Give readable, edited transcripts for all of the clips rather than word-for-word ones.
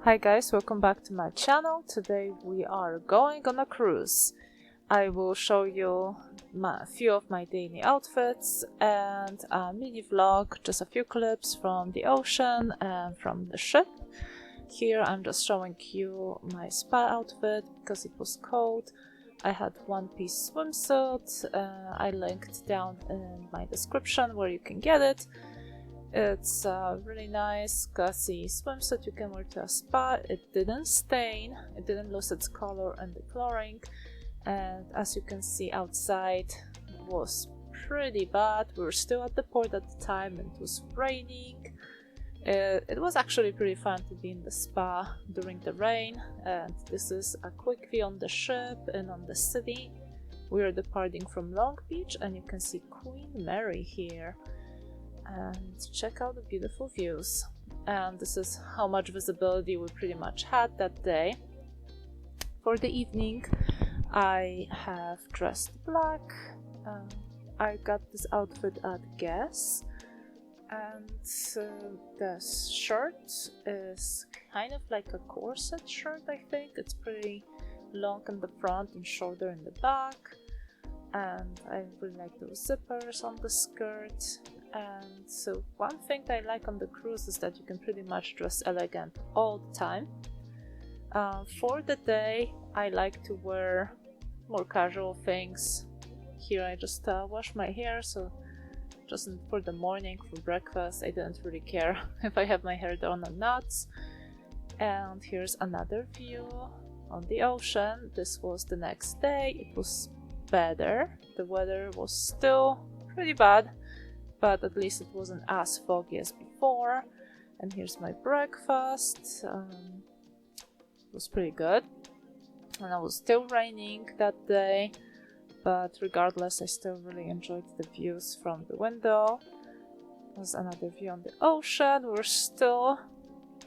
Hi guys, welcome back to my channel. Today we are going on a cruise. I will show you a few of my daily outfits and a mini vlog, just a few clips from the ocean and from the ship. Here I'm just showing you my spa outfit because it was cold. I had one-piece swimsuit. I linked down in my description where you can get it. It's a really nice, classy swimsuit you can wear to a spa. It didn't stain, it didn't lose its color and the coloring. And as you can see outside, it was pretty bad. We were still at the port at the time and it was raining. It was actually pretty fun to be in the spa during the rain. And this is a quick view on the ship and on the city. We are departing from Long Beach and you can see Queen Mary here. And check out the beautiful views. And this is how much visibility we pretty much had that day. For the evening I have dressed black. I got this outfit at Guess, and the shirt is kind of like a corset shirt. I think it's pretty long in the front and shorter in the back, and I really like those zippers on the skirt. And so one thing that I like on the cruise is that you can pretty much dress elegant all the time. For the day I like to wear more casual things. Here I just wash my hair, so just for the morning, for breakfast, I didn't really care if I have my hair done or not. And here's another view on the ocean. This was the next day. It was better. The weather was still pretty bad, but at least it wasn't as foggy as before. And here's my breakfast. It was pretty good. And it was still raining that day, but regardless, I still really enjoyed the views from the window. There's another view on the ocean. We're still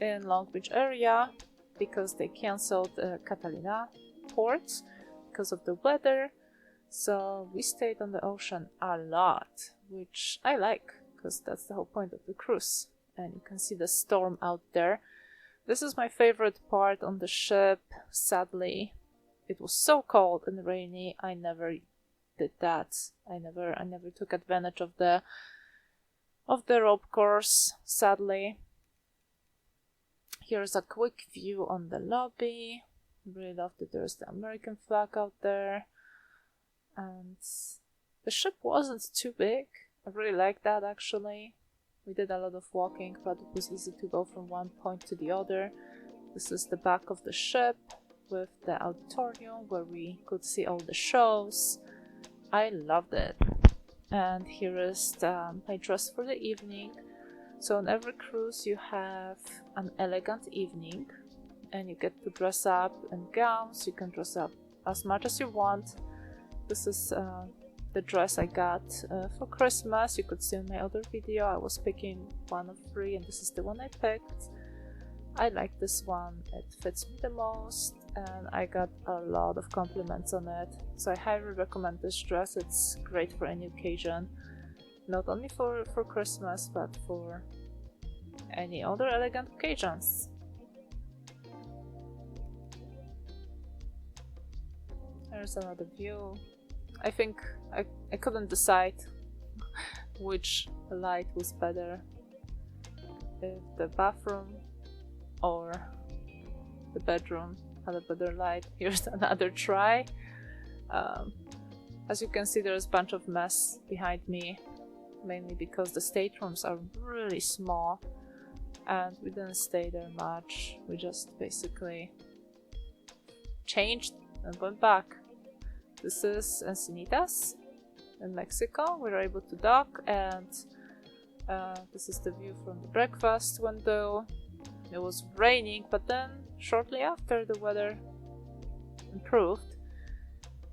in Long Beach area because they canceled Catalina port because of the weather. So we stayed on the ocean a lot, which I like because that's the whole point of the cruise. And you can see the storm out there. This is my favorite part on the ship. Sadly, it was so cold and rainy. I never did that. I never took advantage of the rope course, sadly. Here's a quick view on the lobby. Really love that there's the American flag out there. And the ship wasn't too big. I really like that actually. We did a lot of walking, but it was easy to go from one point to the other. This is the back of the ship with the auditorium where we could see all the shows. I loved it. And here is my dress for the evening. So on every cruise you have an elegant evening and you get to dress up in gowns. You can dress up as much as you want. This is the dress I got for Christmas. You could see in my other video I was picking one of three and this is the one I picked. I like this one, it fits me the most and I got a lot of compliments on it. So I highly recommend this dress. It's great for any occasion, not only for Christmas but for any other elegant occasions. There's another view. I think I couldn't decide which light was better, if the bathroom or the bedroom had a better light. Here's another try. As you can see, there's a bunch of mess behind me, mainly because the staterooms are really small and we didn't stay there much. We just basically changed and went back. This is Ensenada in Mexico. We were able to dock, and this is the view from the breakfast window. It was raining, but then shortly after the weather improved.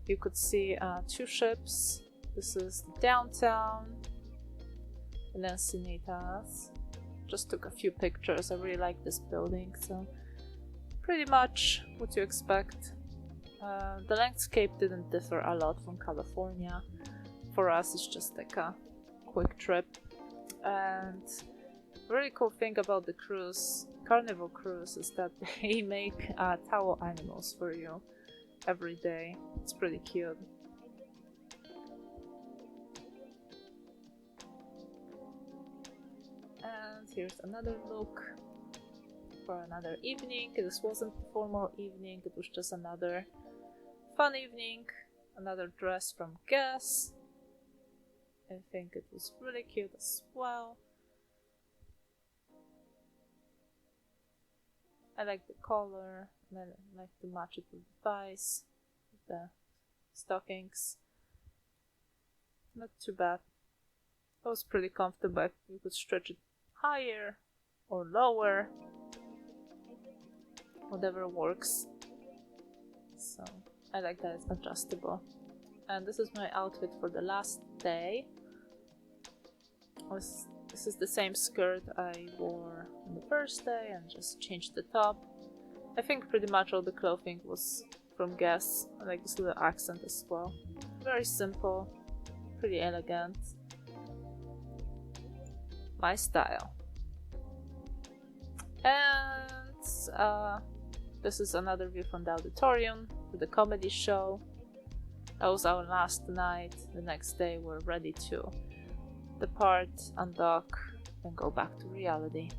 You could see two ships. This is the downtown in Ensenada. Just took a few pictures. I really like this building, so pretty much what you expect. The landscape didn't differ a lot from California. For us it's just like a quick trip. And really cool thing about the cruise Carnival Cruise is that they make towel animals for you every day. It's pretty cute. And here's another look for another evening. This wasn't a formal evening, it was just another fun evening. Another dress from Guess. I think it was really cute as well. I like the color, and I like to match it with the thighs, with the stockings. Not too bad. It was pretty comfortable. You could stretch it higher or lower, whatever works. So I like that it's adjustable. And this is my outfit for the last day. This is the same skirt I wore on the first day and just changed the top. I think pretty much all the clothing was from Guess. I like this little accent as well. Very simple, pretty elegant. My style. And this is another view from the auditorium to the comedy show. That was our last night. The next day we're ready to depart, undock, and go back to reality.